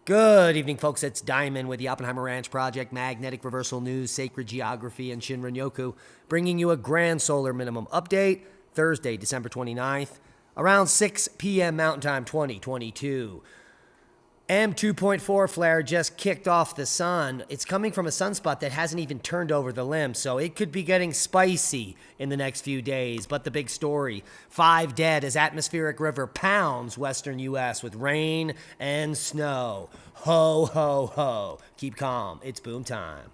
Good evening, folks. It's Diamond with the Oppenheimer Ranch Project, Magnetic Reversal News, Sacred Geography, and Shinrin-yoku, bringing you a grand solar minimum update Thursday, December 29th, around 6 p.m. Mountain Time 2022. M2.4 flare just kicked off the sun. It's coming from a sunspot that hasn't even turned over the limb, so it could be getting spicy in the next few days. But the big story, 5 dead as atmospheric river pounds western U.S. with rain and snow. Ho, ho, ho. Keep calm. It's boom time.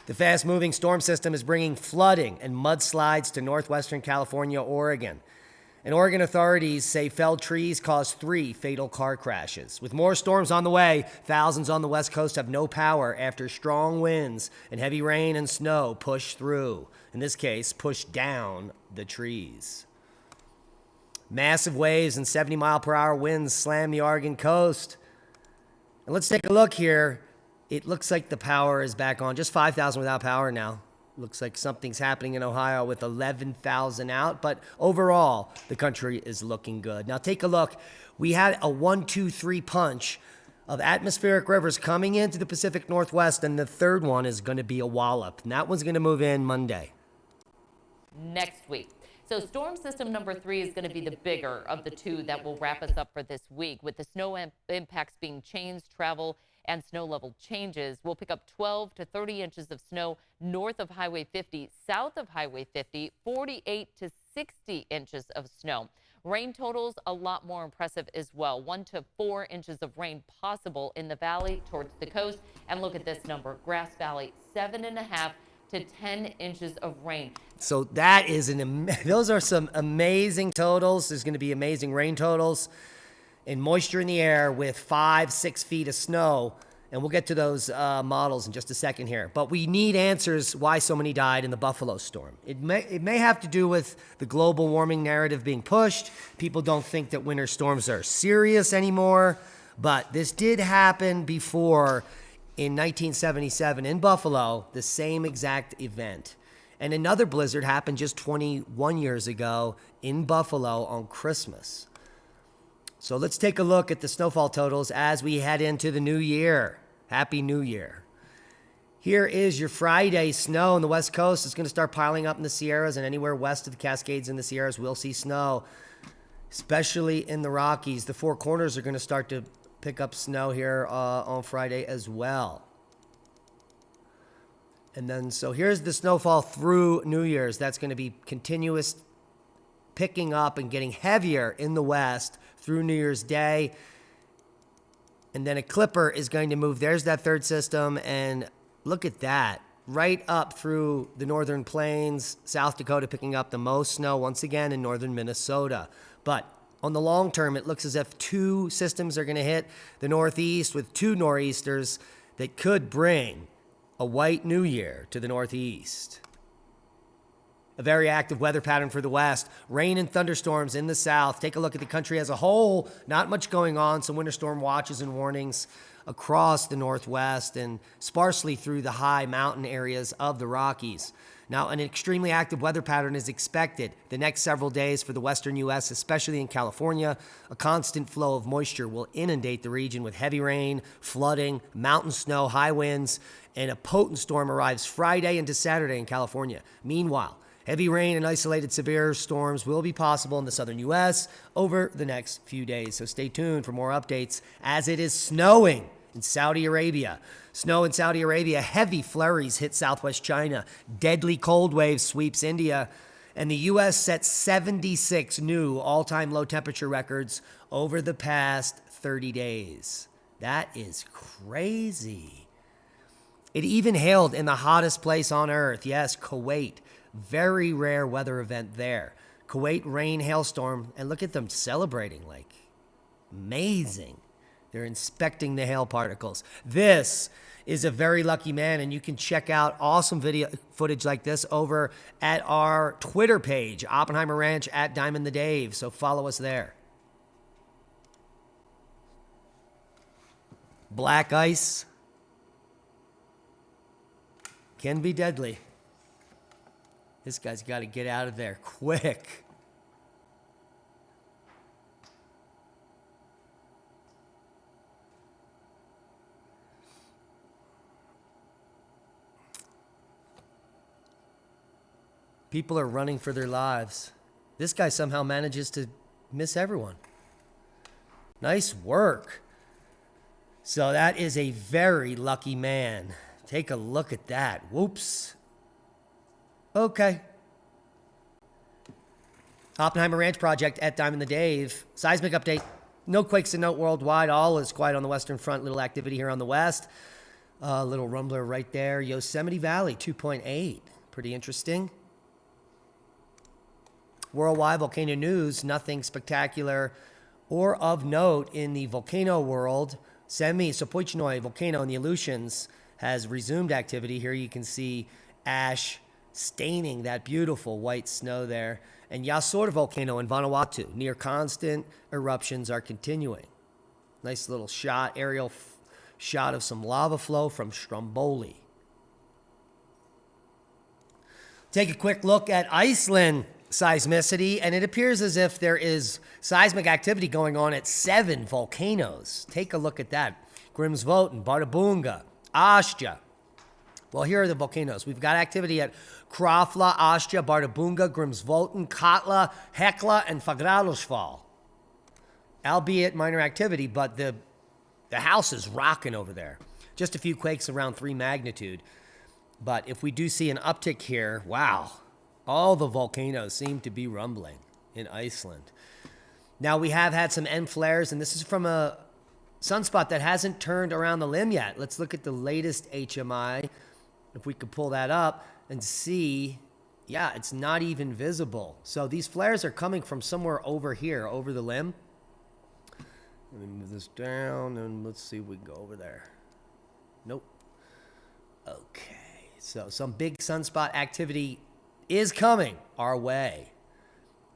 The fast-moving storm system is bringing flooding and mudslides to northwestern California, Oregon. And Oregon authorities say felled trees caused 3 fatal car crashes. With more storms on the way, thousands on the West Coast have no power after strong winds and heavy rain and snow push through. In this case, push down the trees. Massive waves and 70-mile-per-hour winds slam the Oregon coast. And let's take a look here. It looks like the power is back on. Just 5,000 without power now. Looks like something's happening in Ohio with 11,000 out, but overall, the country is looking good. Now take a look. We had a 1-2-3 punch of atmospheric rivers coming into the Pacific Northwest, and the third one is going to be a wallop, and that one's going to move in Monday. Next week. So storm system number 3 is going to be the bigger of the 2 that will wrap us up for this week. With the snow impacts being chains, travel, and snow level changes, we'll pick up 12 to 30 inches of snow north of Highway 50, south of Highway 50, 48 to 60 inches of snow. Rain totals a lot more impressive as well. 1 to 4 inches of rain possible in the valley towards the coast. And look at this number, Grass Valley, 7.5 to 10 inches of rain. So that is those are some amazing totals. There's going to be amazing rain totals and moisture in the air with 5-6 feet of snow. And we'll get to those models in just a second here. But we need answers why so many died in the Buffalo storm. It may have to do with the global warming narrative being pushed. People don't think that winter storms are serious anymore. But this did happen before in 1977 in Buffalo, the same exact event. And another blizzard happened just 21 years ago in Buffalo on Christmas. So let's take a look at the snowfall totals as we head into the new year. Happy New Year. Here is your Friday snow on the West Coast. It's going to start piling up in the Sierras, and anywhere west of the Cascades in the Sierras we'll see snow, especially in the Rockies. The Four Corners are going to start to pick up snow here on Friday as well. And then, so here's the snowfall through New Year's. That's going to be continuous picking up and getting heavier in the west through New Year's Day. And then a clipper is going to move. There's that third system. And look at that. Right up through the northern plains, South Dakota picking up the most snow once again in northern Minnesota. But on the long term, it looks as if 2 systems are going to hit the northeast with 2 nor'easters that could bring a white New Year to the northeast. A very active weather pattern for the west. Rain and thunderstorms in the south. Take a look at the country as a whole. Not much going on. Some winter storm watches and warnings across the northwest and sparsely through the high mountain areas of the Rockies. Now, an extremely active weather pattern is expected the next several days for the western U.S., especially in California. A constant flow of moisture will inundate the region with heavy rain, flooding, mountain snow, high winds, and a potent storm arrives Friday into Saturday in California. Meanwhile, heavy rain and isolated severe storms will be possible in the southern U.S. over the next few days. So stay tuned for more updates as it is snowing in Saudi Arabia. Snow in Saudi Arabia, heavy flurries hit southwest China. Deadly cold wave sweeps India. And the U.S. set 76 new all-time low temperature records over the past 30 days. That is crazy. It even hailed in the hottest place on earth. Yes, Kuwait. Very rare weather event there. Kuwait rain hailstorm, and look at them celebrating, like amazing. They're inspecting the hail particles. This is a very lucky man, and you can check out awesome video footage like this over at our Twitter page, Oppenheimer Ranch at Diamond the Dave. So follow us there. Black ice can be deadly. This guy's got to get out of there quick. People are running for their lives. This guy somehow manages to miss everyone. Nice work. So that is a very lucky man. Take a look at that. Whoops. Okay. Oppenheimer Ranch Project at Diamond the Dave. Seismic update. No quakes to note worldwide. All is quiet on the western front. Little activity here on the west. Little rumbler right there. Yosemite Valley, 2.8. Pretty interesting. Worldwide volcano news. Nothing spectacular or of note in the volcano world. Semi-Sopoichnoi volcano in the Aleutians has resumed activity. Here you can see ash staining that beautiful white snow there. And Yasur volcano in Vanuatu, near constant eruptions are continuing. Nice little shot, aerial shot of some lava flow from Stromboli. Take a quick look at Iceland seismicity, and it appears as if there is seismic activity going on at 7 volcanoes. Take a look at that. Grimsvötn, Bardarbunga, Astja. Well, here are the volcanoes. We've got activity at Krafla, Astja, Bardarbunga, Grimsvötn, Katla, Hekla, and Fagradalsfjall. Albeit minor activity, but the house is rocking over there. Just a few quakes around 3 magnitude. But if we do see an uptick here, wow, all the volcanoes seem to be rumbling in Iceland. Now, we have had some end flares, and this is from a sunspot that hasn't turned around the limb yet. Let's look at the latest HMI, if we could pull that up and see. Yeah, it's not even visible. So these flares are coming from somewhere over here, over the limb. Let me move this down, and let's see if we can go over there. Nope. Okay, so some big sunspot activity is coming our way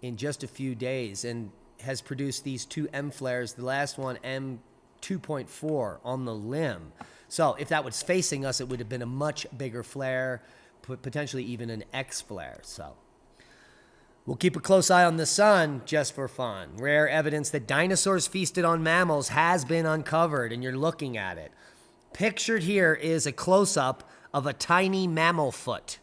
in just a few days and has produced these 2 M flares. The last one, M2.4, on the limb. So if that was facing us, it would have been a much bigger flare, potentially even an X flare. So we'll keep a close eye on the sun just for fun. Rare evidence that dinosaurs feasted on mammals has been uncovered, and you're looking at it. Pictured here is a close-up of a tiny mammal foot.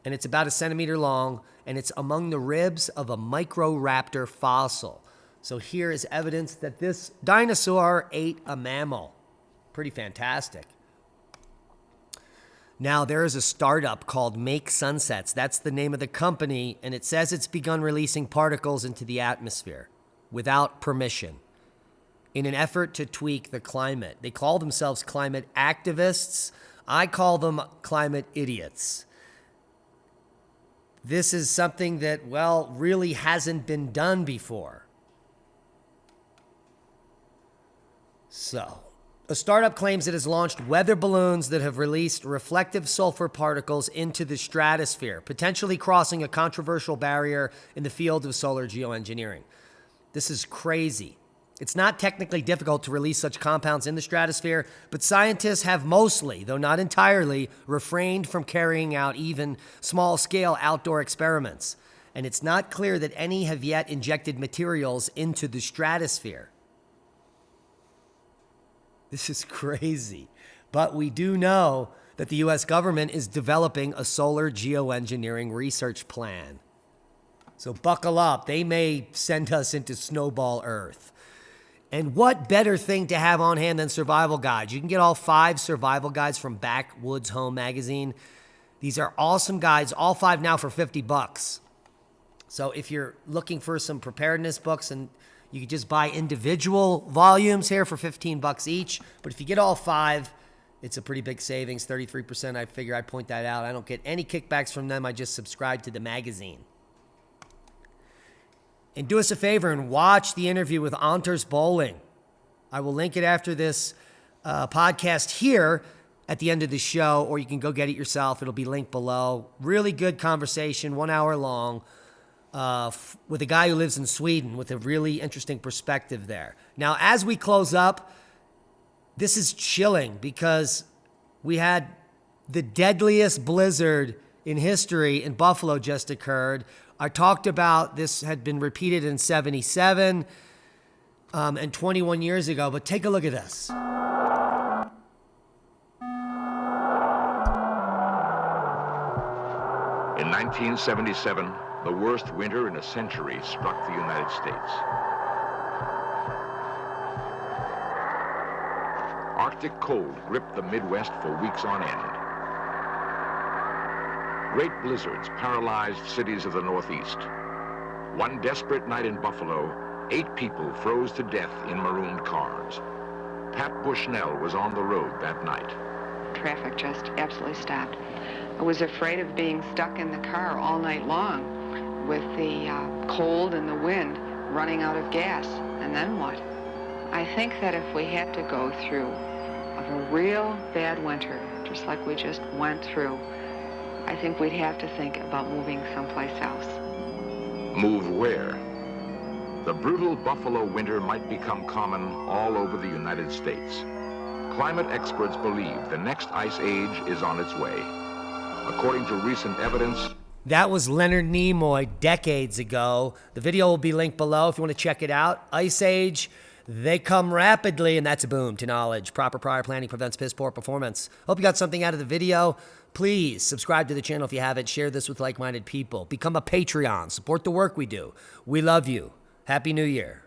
And it's about 1 centimeter long, and it's among the ribs of a Microraptor fossil. So here is evidence that this dinosaur ate a mammal. Pretty fantastic. Now, there is a startup called Make Sunsets. That's the name of the company, and it says it's begun releasing particles into the atmosphere without permission in an effort to tweak the climate. They call themselves climate activists. I call them climate idiots. This is something that, well, really hasn't been done before. So, a startup claims it has launched weather balloons that have released reflective sulfur particles into the stratosphere, potentially crossing a controversial barrier in the field of solar geoengineering. This is crazy. It's not technically difficult to release such compounds in the stratosphere, but scientists have mostly, though not entirely, refrained from carrying out even small-scale outdoor experiments. And it's not clear that any have yet injected materials into the stratosphere. This is crazy. But we do know that the U.S. government is developing a solar geoengineering research plan. So buckle up. They may send us into snowball Earth. And what better thing to have on hand than survival guides? You can get all 5 survival guides from Backwoods Home Magazine. These are awesome guides, all 5 now for $50. So if you're looking for some preparedness books, and you can just buy individual volumes here for $15 each. But if you get all 5, it's a pretty big savings, 33%. I figure I'd point that out. I don't get any kickbacks from them. I just subscribe to the magazine. And do us a favor and watch the interview with Anders Bowling. I will link it after this podcast here at the end of the show, or you can go get it yourself. It'll be linked below. Really good conversation, 1 hour long, with a guy who lives in Sweden with a really interesting perspective there. Now, as we close up, this is chilling because we had the deadliest blizzard in history in Buffalo just occurred. I talked about this had been repeated in 77 and 21 years ago, but take a look at this. 1977, the worst winter in a century struck the United States. Arctic cold gripped the Midwest for weeks on end. Great blizzards paralyzed cities of the Northeast. One desperate night in Buffalo, 8 people froze to death in marooned cars. Pat Bushnell was on the road that night. Traffic just absolutely stopped. I was afraid of being stuck in the car all night long with the cold and the wind, running out of gas. And then what? I think that if we had to go through a real bad winter, just like we just went through, I think we'd have to think about moving someplace else. Move where? The brutal Buffalo winter might become common all over the United States. Climate experts believe the next ice age is on its way. According to recent evidence, That was Leonard Nimoy decades ago. The video will be linked below if you want to check it out. Ice Age, they come rapidly, and that's a boom to knowledge. Proper prior planning prevents piss poor performance. Hope you got something out of the video. Please subscribe to the channel if you haven't. Share this with like-minded people. Become a Patreon. Support the work we do. We love you. Happy New Year.